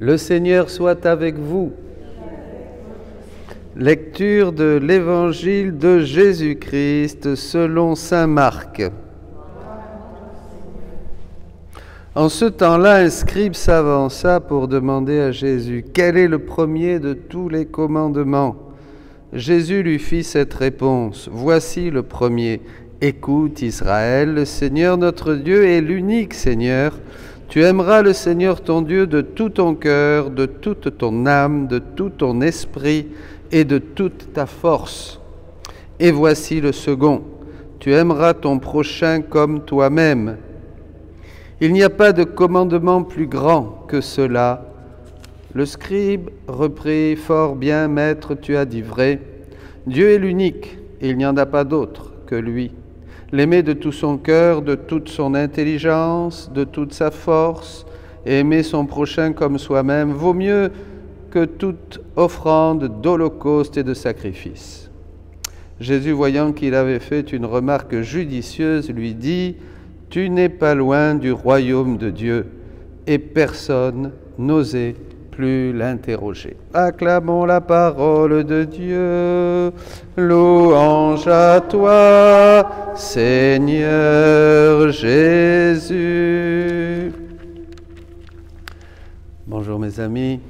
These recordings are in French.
Le Seigneur soit avec vous. Lecture de l'Évangile de Jésus-Christ selon saint Marc. En ce temps-là, un scribe s'avança pour demander à Jésus « Quel est le premier de tous les commandements ?» Jésus lui fit cette réponse « Voici le premier. Écoute Israël, le Seigneur notre Dieu est l'unique Seigneur. Tu aimeras le Seigneur ton Dieu de tout ton cœur, de toute ton âme, de tout ton esprit et de toute ta force. Et voici le second. Tu aimeras ton prochain comme toi-même. Il n'y a pas de commandement plus grand que cela. » Le scribe reprit « Fort bien, maître, tu as dit vrai. Dieu est l'unique, et il n'y en a pas d'autre que lui. L'aimer de tout son cœur, de toute son intelligence, de toute sa force, et aimer son prochain comme soi-même vaut mieux que toute offrande d'holocauste et de sacrifice. » Jésus, voyant qu'il avait fait une remarque judicieuse, lui dit « Tu n'es pas loin du royaume de Dieu. » Et personne n'osait plus l'interroger. Acclamons la parole de Dieu. Louange à toi, Seigneur Jésus. Bonjour mes amis.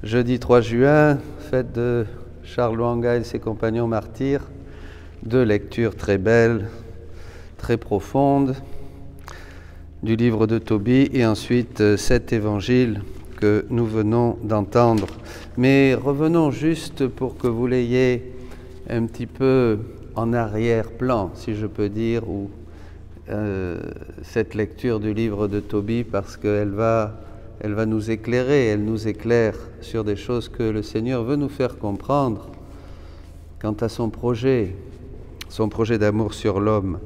Jeudi 3 juin, fête de Charles Lwanga et ses compagnons martyrs. Deux lectures très belles, très profondes du livre de Tobie et ensuite cet évangile que nous venons d'entendre. Mais revenons juste pour que vous l'ayez un petit peu en arrière-plan, si je peux dire, ou cette lecture du livre de Tobie, parce qu'elle va nous éclairer, elle nous éclaire sur des choses que le Seigneur veut nous faire comprendre quant à son projet d'amour sur l'homme.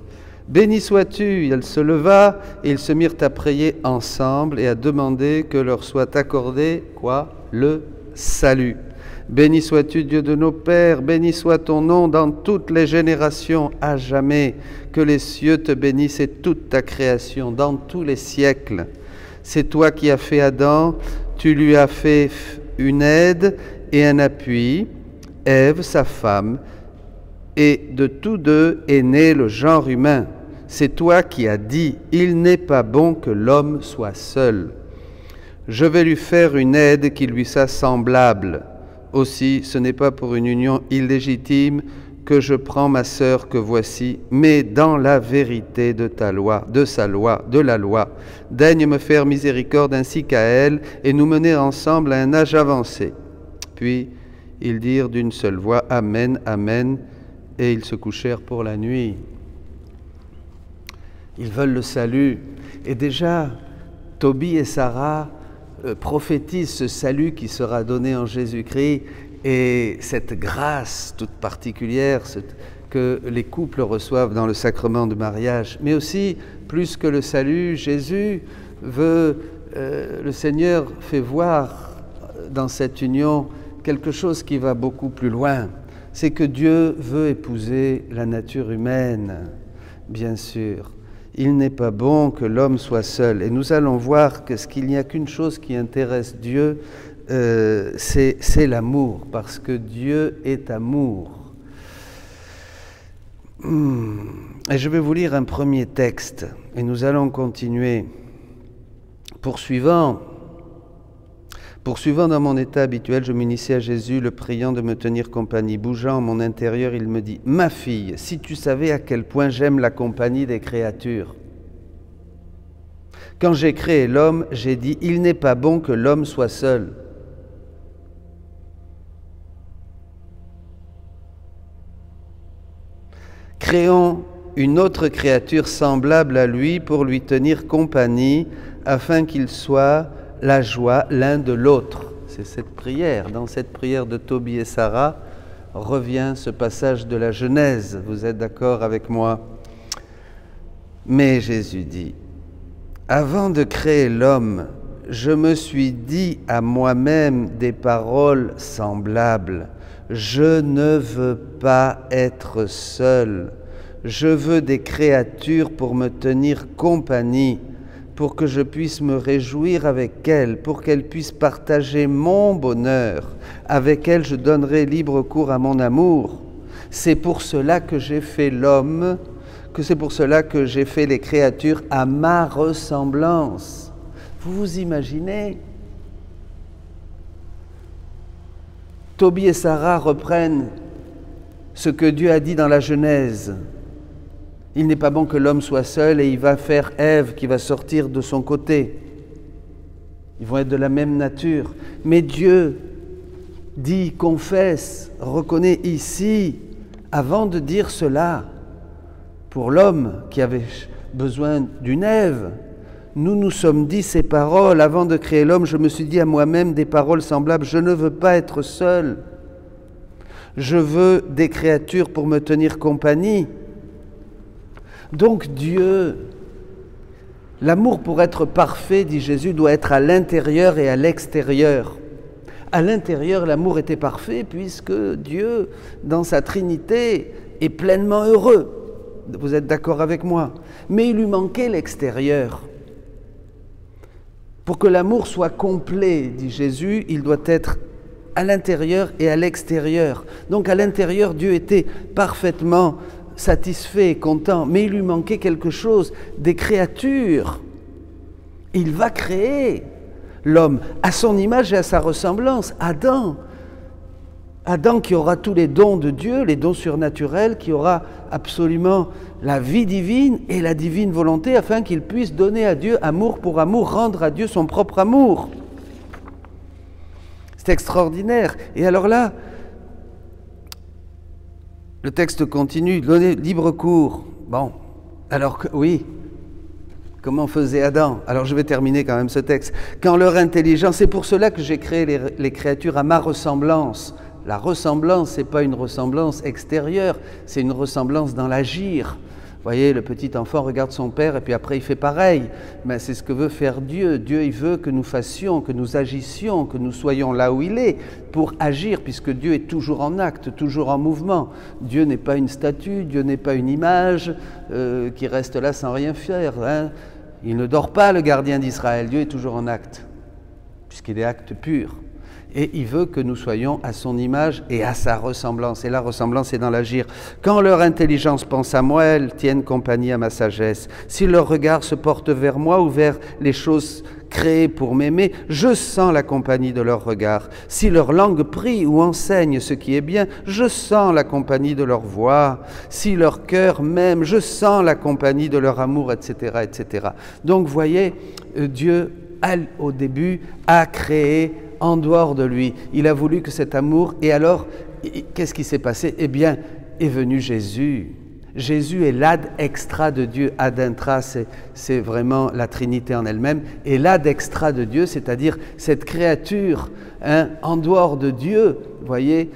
« Béni sois-tu » Elle se leva et ils se mirent à prier ensemble et à demander que leur soit accordé, quoi? Le salut. « Béni sois-tu, Dieu de nos pères, béni soit ton nom dans toutes les générations, à jamais. Que les cieux te bénissent et toute ta création, dans tous les siècles. C'est toi qui as fait Adam, tu lui as fait une aide et un appui, Ève, sa femme, et de tous deux est né le genre humain. C'est toi qui as dit, il n'est pas bon que l'homme soit seul. Je vais lui faire une aide qui lui soit semblable. Aussi, ce n'est pas pour une union illégitime que je prends ma sœur que voici, mais dans la vérité de ta loi, de la loi. Daigne me faire miséricorde ainsi qu'à elle, et nous mener ensemble à un âge avancé. Puis ils dirent d'une seule voix, Amen, Amen, et ils se couchèrent pour la nuit. Ils veulent le salut. Et déjà, Tobie et Sarah prophétisent ce salut qui sera donné en Jésus-Christ et cette grâce toute particulière que les couples reçoivent dans le sacrement du mariage. Mais aussi, plus que le salut, Jésus veut, le Seigneur fait voir dans cette union quelque chose qui va beaucoup plus loin. C'est que Dieu veut épouser la nature humaine, bien sûr. Il n'est pas bon que l'homme soit seul. Et nous allons voir qu'il n'y a qu'une chose qui intéresse Dieu, c'est l'amour, parce que Dieu est amour. Et je vais vous lire un premier texte, et nous allons continuer. Poursuivant dans mon état habituel, je m'unissais à Jésus, le priant de me tenir compagnie. Bougeant en mon intérieur, il me dit « Ma fille, si tu savais à quel point j'aime la compagnie des créatures. Quand j'ai créé l'homme, j'ai dit « Il n'est pas bon que l'homme soit seul. » Créons une autre créature semblable à lui pour lui tenir compagnie, afin qu'il soit la joie l'un de l'autre. C'est cette prière. Dans cette prière de Tobie et Sarah revient ce passage de la Genèse. Vous êtes d'accord avec moi? Mais Jésus dit, avant de créer l'homme, je me suis dit à moi-même des paroles semblables. Je ne veux pas être seul. Je veux des créatures pour me tenir compagnie. pour que je puisse me réjouir avec elle, pour qu'elle puisse partager mon bonheur. Avec elle, je donnerai libre cours à mon amour. C'est pour cela que j'ai fait l'homme, que c'est pour cela que j'ai fait les créatures à ma ressemblance. Vous vous imaginez? Tobie et Sarah reprennent ce que Dieu a dit dans la Genèse. Il n'est pas bon que l'homme soit seul et il va faire Ève qui va sortir de son côté. Ils vont être de la même nature. Mais Dieu dit, confesse, reconnaît ici, avant de dire cela, pour l'homme qui avait besoin d'une Ève, nous nous sommes dit ces paroles. Avant de créer l'homme, je me suis dit à moi-même des paroles semblables. Je ne veux pas être seul. Je veux des créatures pour me tenir compagnie. Donc Dieu, l'amour pour être parfait, dit Jésus, doit être à l'intérieur et à l'extérieur. À l'intérieur, l'amour était parfait puisque Dieu, dans sa Trinité, est pleinement heureux. Vous êtes d'accord avec moi? Mais il lui manquait l'extérieur. Pour que l'amour soit complet, dit Jésus, il doit être à l'intérieur et à l'extérieur. Donc à l'intérieur, Dieu était parfaitement satisfait et content, mais il lui manquait quelque chose, des créatures. Il va créer l'homme à son image et à sa ressemblance. Adam qui aura tous les dons de Dieu, les dons surnaturels, qui aura absolument la vie divine et la divine volonté afin qu'il puisse donner à Dieu amour pour amour, rendre à Dieu son propre amour. C'est extraordinaire. Et alors là, le texte continue, donner libre cours. Bon, alors que, oui, comment faisait Adam? Alors je vais terminer quand même ce texte. Quand leur intelligence, c'est pour cela que j'ai créé les créatures à ma ressemblance. La ressemblance, ce n'est pas une ressemblance extérieure, c'est une ressemblance dans l'agir. Vous voyez, le petit enfant regarde son père et puis après il fait pareil. Mais c'est ce que veut faire Dieu. Dieu, il veut que nous fassions, que nous agissions, que nous soyons là où il est pour agir, puisque Dieu est toujours en acte, toujours en mouvement. Dieu n'est pas une statue, Dieu n'est pas une image qui reste là sans rien faire. Hein. Il ne dort pas, le gardien d'Israël. Dieu est toujours en acte, puisqu'il est acte pur. Et il veut que nous soyons à son image et à sa ressemblance. Et la ressemblance est dans l'agir. Quand leur intelligence pense à moi, elles tiennent compagnie à ma sagesse. Si leur regard se porte vers moi ou vers les choses créées pour m'aimer, je sens la compagnie de leur regard. Si leur langue prie ou enseigne ce qui est bien, je sens la compagnie de leur voix. Si leur cœur m'aime, je sens la compagnie de leur amour, etc., etc. Donc, vous voyez, Dieu, au début, a créé en dehors de lui. Il a voulu que cet amour... Et alors, qu'est-ce qui s'est passé? Eh bien, est venu Jésus. Jésus est l'ad extra de Dieu. Ad intra, c'est vraiment la Trinité en elle-même. Et l'ad extra de Dieu, c'est-à-dire cette créature en dehors de Dieu, vous voyez,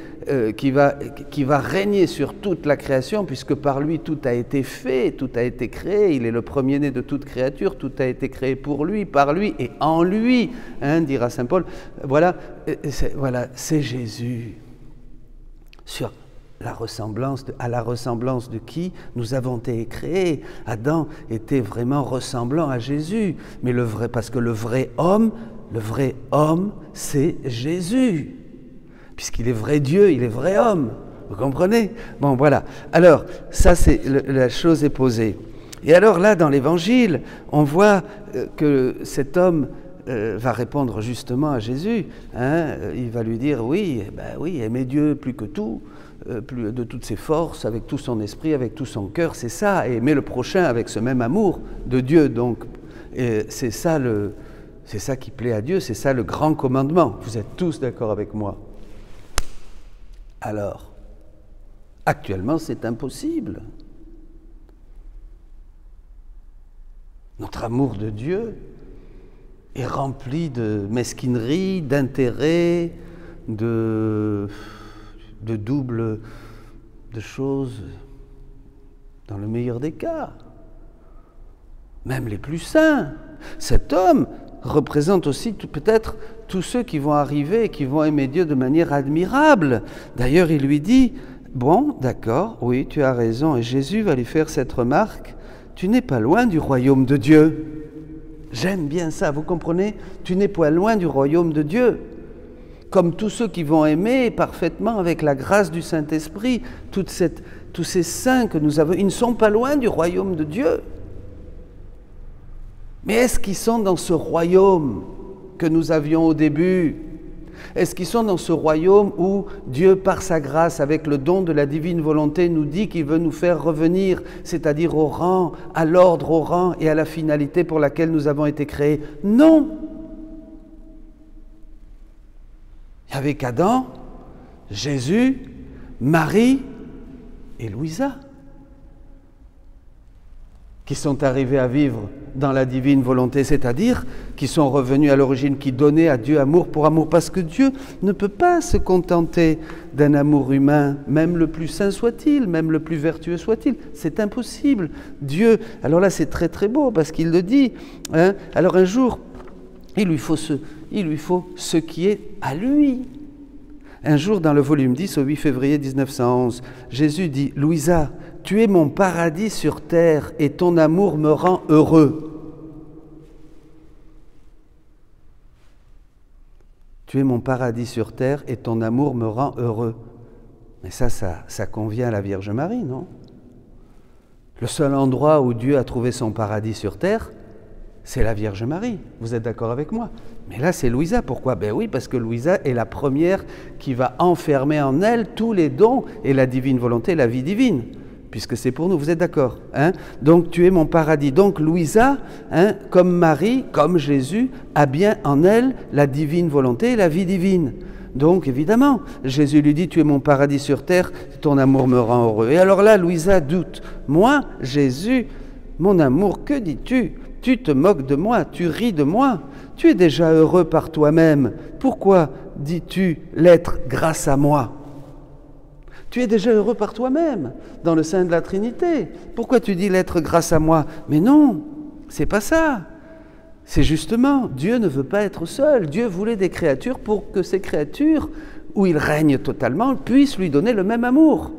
qui va régner sur toute la création, puisque par lui tout a été fait, tout a été créé. Il est le premier-né de toute créature, tout a été créé pour lui, par lui et en lui, dira saint Paul. Voilà, c'est Jésus. À la ressemblance de qui nous avons été créés. Adam était vraiment ressemblant à Jésus, mais parce que le vrai homme, c'est Jésus. Puisqu'il est vrai Dieu, il est vrai homme. Vous comprenez? Bon, voilà. Alors, ça, la chose est posée. Et alors là, dans l'Évangile, on voit que cet homme va répondre justement à Jésus. Il va lui dire, oui, aimer Dieu plus que tout, plus de toutes ses forces, avec tout son esprit, avec tout son cœur, c'est ça. Et aimer le prochain avec ce même amour de Dieu. Donc, c'est ça qui plaît à Dieu, c'est ça le grand commandement. Vous êtes tous d'accord avec moi? Alors, actuellement, c'est impossible. Notre amour de Dieu est rempli de mesquinerie, d'intérêt, de double, de choses, dans le meilleur des cas, même les plus saints. Cet homme représente aussi peut-être tous ceux qui vont arriver et qui vont aimer Dieu de manière admirable. D'ailleurs, il lui dit, bon, d'accord, oui, tu as raison. Et Jésus va lui faire cette remarque, tu n'es pas loin du royaume de Dieu. J'aime bien ça, vous comprenez? Tu n'es point loin du royaume de Dieu. Comme tous ceux qui vont aimer parfaitement avec la grâce du Saint-Esprit, tous ces saints que nous avons, ils ne sont pas loin du royaume de Dieu. Mais est-ce qu'ils sont dans ce royaume que nous avions au début? Est-ce qu'ils sont dans ce royaume où Dieu, par sa grâce, avec le don de la divine volonté, nous dit qu'il veut nous faire revenir, c'est-à-dire au rang, à l'ordre, au rang et à la finalité pour laquelle nous avons été créés? Non! Il y avait qu'Adam, Jésus, Marie et Louisa qui sont arrivés à vivre dans la divine volonté, c'est-à-dire qui sont revenus à l'origine, qui donnaient à Dieu amour pour amour, parce que Dieu ne peut pas se contenter d'un amour humain, même le plus saint soit-il, même le plus vertueux soit-il. C'est impossible. Dieu, alors là c'est très très beau, parce qu'il le dit, hein, alors un jour, il lui faut ce qui est à lui. Un jour, dans le volume 10, au 8 février 1911, Jésus dit « Louisa, tu es mon paradis sur terre et ton amour me rend heureux. » Tu es mon paradis sur terre et ton amour me rend heureux. Mais ça convient à la Vierge Marie, non? Le seul endroit où Dieu a trouvé son paradis sur terre, c'est la Vierge Marie. Vous êtes d'accord avec moi? Mais là, c'est Louisa. Pourquoi? Ben oui, parce que Louisa est la première qui va enfermer en elle tous les dons et la divine volonté, la vie divine, puisque c'est pour nous. Vous êtes d'accord, hein? Donc, tu es mon paradis. Donc, Louisa, hein, comme Marie, comme Jésus, a bien en elle la divine volonté et la vie divine. Donc, évidemment, Jésus lui dit, tu es mon paradis sur terre, ton amour me rend heureux. Et alors là, Louisa doute. Moi, Jésus, mon amour, que dis-tu? Tu te moques de moi, tu ris de moi. Tu es déjà heureux par toi-même. Pourquoi dis-tu l'être grâce à moi? Tu es déjà heureux par toi-même, dans le sein de la Trinité. Pourquoi tu dis l'être grâce à moi? Mais non, c'est pas ça. C'est justement, Dieu ne veut pas être seul. Dieu voulait des créatures pour que ces créatures, où il règne totalement, puissent lui donner le même amour.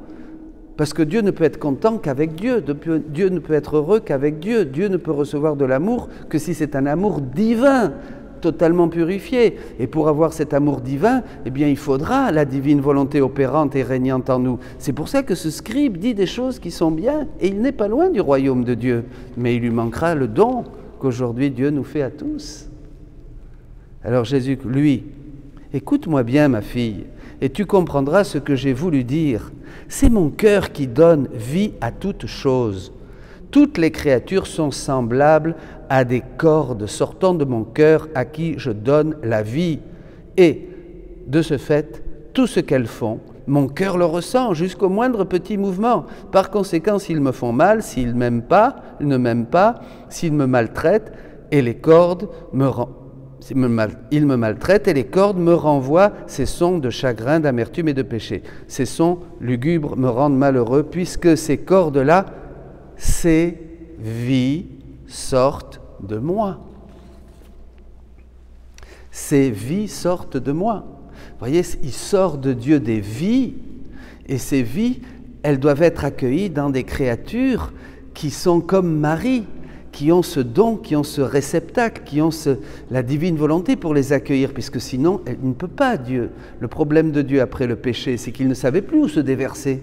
Parce que Dieu ne peut être content qu'avec Dieu. Dieu ne peut être heureux qu'avec Dieu. Dieu ne peut recevoir de l'amour que si c'est un amour divin, totalement purifié. Et pour avoir cet amour divin, eh bien, il faudra la divine volonté opérante et régnante en nous. C'est pour ça que ce scribe dit des choses qui sont bien, et il n'est pas loin du royaume de Dieu. Mais il lui manquera le don qu'aujourd'hui Dieu nous fait à tous. Alors Jésus, lui, écoute-moi bien, ma fille, et tu comprendras ce que j'ai voulu dire. C'est mon cœur qui donne vie à toute chose. Toutes les créatures sont semblables à des cordes sortant de mon cœur à qui je donne la vie. Et, de ce fait, tout ce qu'elles font, mon cœur le ressent jusqu'au moindre petit mouvement. Par conséquent, s'ils me font mal, s'ils ne m'aiment pas, s'ils me maltraitent, et les cordes ils me maltraitent et les cordes me renvoient ces sons de chagrin, d'amertume et de péché. Ces sons lugubres me rendent malheureux puisque ces cordes-là, ces vies sortent de moi. Ces vies sortent de moi. Vous voyez, il sort de Dieu des vies et ces vies, elles doivent être accueillies dans des créatures qui sont comme Marie, qui ont ce don, qui ont ce réceptacle, qui ont la divine volonté pour les accueillir, puisque sinon, il ne peut pas, Dieu. Le problème de Dieu après le péché, c'est qu'il ne savait plus où se déverser.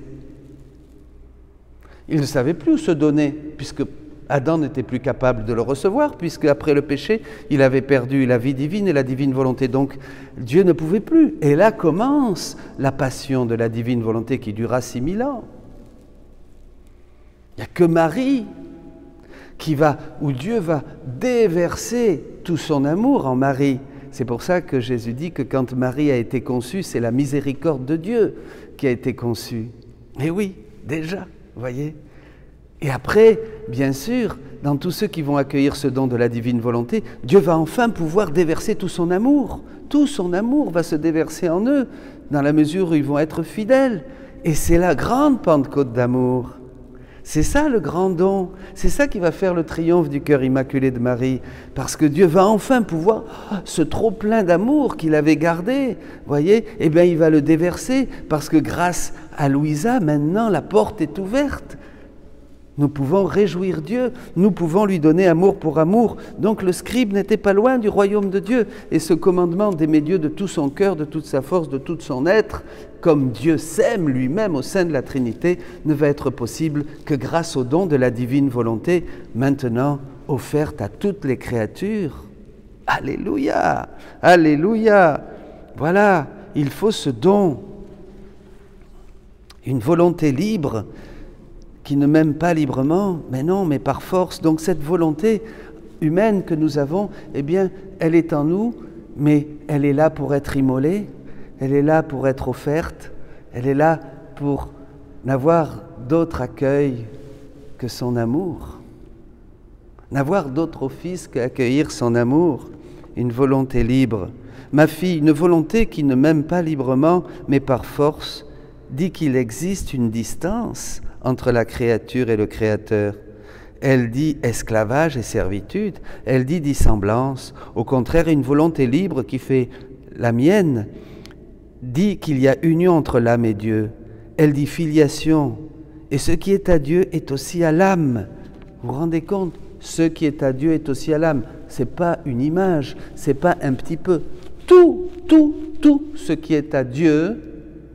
Il ne savait plus où se donner, puisque Adam n'était plus capable de le recevoir, puisque après le péché, il avait perdu la vie divine et la divine volonté. Donc, Dieu ne pouvait plus. Et là commence la passion de la divine volonté qui dura 6000 ans. Il n'y a que Marie où Dieu va déverser tout son amour en Marie. C'est pour ça que Jésus dit que quand Marie a été conçue, c'est la miséricorde de Dieu qui a été conçue. Et oui, déjà, vous voyez. Et après, bien sûr, dans tous ceux qui vont accueillir ce don de la divine volonté, Dieu va enfin pouvoir déverser tout son amour. Tout son amour va se déverser en eux, dans la mesure où ils vont être fidèles. Et c'est la grande Pentecôte d'amour. C'est ça le grand don, c'est ça qui va faire le triomphe du cœur immaculé de Marie, parce que Dieu va enfin pouvoir, ce trop-plein d'amour qu'il avait gardé, voyez, eh bien il va le déverser, parce que grâce à Louisa, maintenant la porte est ouverte. Nous pouvons réjouir Dieu, nous pouvons lui donner amour pour amour. Donc le scribe n'était pas loin du royaume de Dieu. Et ce commandement d'aimer Dieu de tout son cœur, de toute sa force, de tout son être, comme Dieu s'aime lui-même au sein de la Trinité, ne va être possible que grâce au don de la divine volonté, maintenant offerte à toutes les créatures. Alléluia! Alléluia! Voilà, il faut ce don, une volonté libre, qui ne m'aime pas librement, mais non, mais par force. Donc cette volonté humaine que nous avons, eh bien, elle est en nous, mais elle est là pour être immolée, elle est là pour être offerte, elle est là pour n'avoir d'autre accueil que son amour, n'avoir d'autre office qu'accueillir son amour, une volonté libre. Ma fille, une volonté qui ne m'aime pas librement, mais par force, dit qu'il existe une distance entre la créature et le Créateur. Elle dit esclavage et servitude, elle dit dissemblance. Au contraire, une volonté libre qui fait la mienne dit qu'il y a union entre l'âme et Dieu. Elle dit filiation. Et ce qui est à Dieu est aussi à l'âme. Vous vous rendez compte? Ce qui est à Dieu est aussi à l'âme. Ce n'est pas une image, ce n'est pas un petit peu. Tout ce qui est à Dieu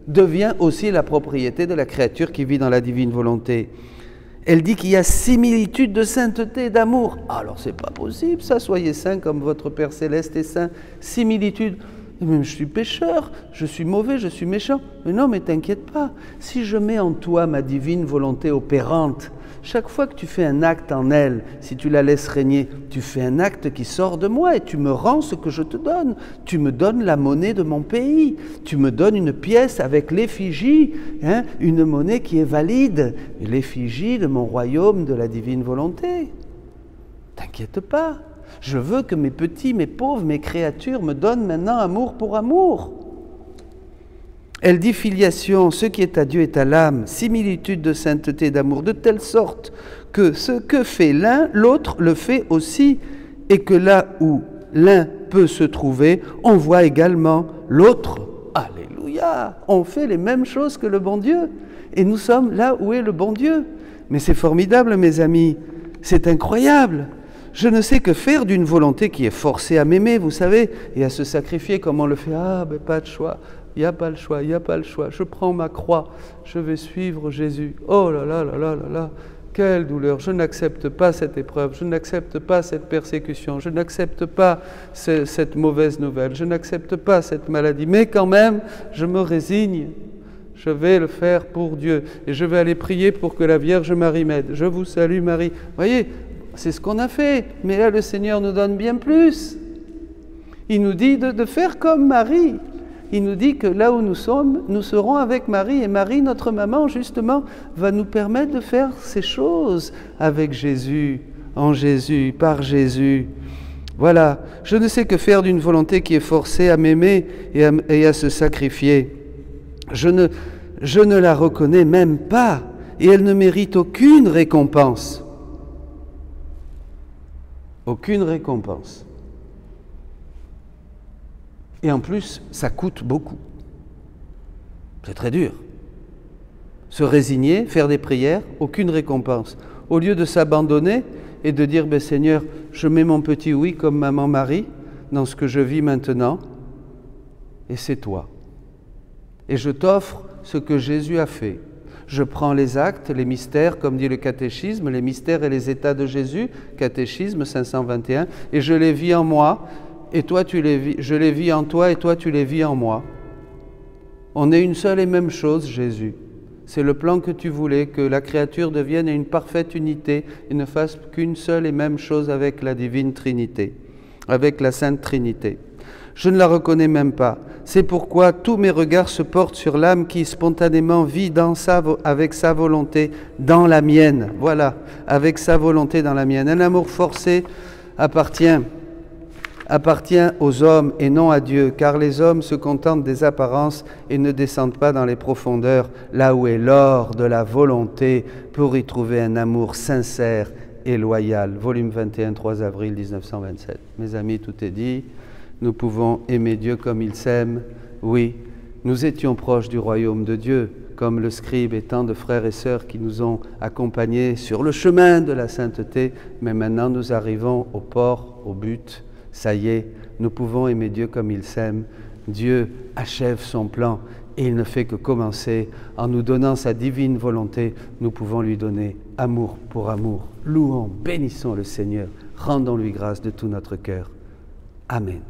devient aussi la propriété de la créature qui vit dans la divine volonté. Elle dit qu'il y a similitude de sainteté, d'amour. Alors c'est pas possible ça, soyez saints comme votre Père Céleste est saint. Similitude, mais je suis pécheur, je suis mauvais, je suis méchant. Mais non, mais t'inquiète pas, si je mets en toi ma divine volonté opérante, chaque fois que tu fais un acte en elle, si tu la laisses régner, tu fais un acte qui sort de moi et tu me rends ce que je te donne. Tu me donnes la monnaie de mon pays. Tu me donnes une pièce avec l'effigie, une monnaie qui est valide, l'effigie de mon royaume, de la divine volonté. T'inquiète pas. Je veux que mes petits, mes pauvres, mes créatures me donnent maintenant amour pour amour. Elle dit filiation, ce qui est à Dieu est à l'âme, similitude de sainteté, d'amour, de telle sorte que ce que fait l'un, l'autre le fait aussi, et que là où l'un peut se trouver, on voit également l'autre. Alléluia! On fait les mêmes choses que le bon Dieu, et nous sommes là où est le bon Dieu. Mais c'est formidable, mes amis, c'est incroyable. Je ne sais que faire d'une volonté qui est forcée à m'aimer, vous savez, et à se sacrifier comme on le fait. Ah, ben pas de choix. Il n'y a pas le choix, il n'y a pas le choix. Je prends ma croix, je vais suivre Jésus. Oh là là là là là là, quelle douleur. Je n'accepte pas cette épreuve, je n'accepte pas cette persécution, je n'accepte pas cette mauvaise nouvelle, je n'accepte pas cette maladie. Mais quand même, je me résigne. Je vais le faire pour Dieu. Et je vais aller prier pour que la Vierge Marie m'aide. Je vous salue Marie. Vous voyez, c'est ce qu'on a fait. Mais là, le Seigneur nous donne bien plus. Il nous dit de faire comme Marie. Il nous dit que là où nous sommes, nous serons avec Marie. Et Marie, notre maman, justement, va nous permettre de faire ces choses avec Jésus, en Jésus, par Jésus. Voilà. Je ne sais que faire d'une volonté qui est forcée à m'aimer et à se sacrifier. Je ne la reconnais même pas. Et elle ne mérite aucune récompense. Aucune récompense. Et en plus, ça coûte beaucoup. C'est très dur. Se résigner, faire des prières, aucune récompense. Au lieu de s'abandonner et de dire, Seigneur, je mets mon petit oui comme maman Marie dans ce que je vis maintenant, et c'est toi. Et je t'offre ce que Jésus a fait. Je prends les actes, les mystères, comme dit le catéchisme, les mystères et les états de Jésus, catéchisme 521, et je les vis en moi, et toi tu les vis, je les vis en toi et toi tu les vis en moi. On est une seule et même chose, Jésus. C'est le plan que tu voulais, que la créature devienne une parfaite unité et ne fasse qu'une seule et même chose avec la divine Trinité, avec la Sainte Trinité. Je ne la reconnais même pas. C'est pourquoi tous mes regards se portent sur l'âme qui spontanément vit avec sa volonté dans la mienne. Voilà, avec sa volonté dans la mienne. Un amour forcé appartient aux hommes et non à Dieu, car les hommes se contentent des apparences et ne descendent pas dans les profondeurs, là où est l'or de la volonté, pour y trouver un amour sincère et loyal. Volume 21, 3 avril 1927. Mes amis, tout est dit. Nous pouvons aimer Dieu comme il s'aime. Oui, nous étions proches du royaume de Dieu comme le scribe et tant de frères et sœurs qui nous ont accompagnés sur le chemin de la sainteté, mais maintenant nous arrivons au port, au but. Ça y est, nous pouvons aimer Dieu comme il s'aime. Dieu achève son plan et il ne fait que commencer. En nous donnant sa divine volonté, nous pouvons lui donner amour pour amour. Louons, bénissons le Seigneur, rendons-lui grâce de tout notre cœur. Amen.